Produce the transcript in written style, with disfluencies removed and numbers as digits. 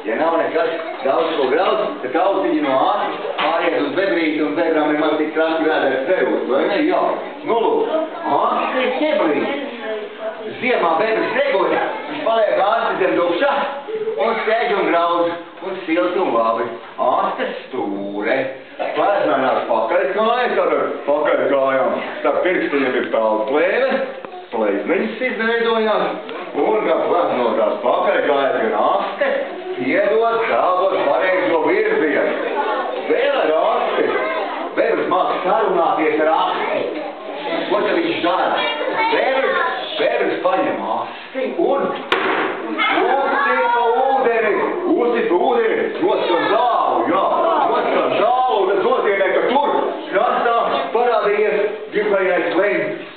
Ja nav nekas daudz ko grauz, tad ausiņi no ātras pāriet uz bedrīti un bebrām ir man tik krasti vēders cerūt, vai ne? Jā. Nu lūk, āstis ir ķeblīts. Ziemā bebris reguļ, viņš paliek āstis zem dukša un steģ un grauz un silti un labi. Āstis stūre. Plēsmēnās pakaļkājas ar pakaļkājām. Starp pirkstiņiem ir tāda plēve, plēzmeņas izveidojās un gan plēsnotās pakaļkājas gan āste iedod tālot pareizo virzienu. Vēl ar āsti. Bebris māks sarunāties ar āsti. Ko te viņš dara? Bebris paņem āsti un uzsita ūdeni, noskan zālu, jā, noskan zālu, un tas nozīmē, ka tur krastā parādījies ģipainais lēns.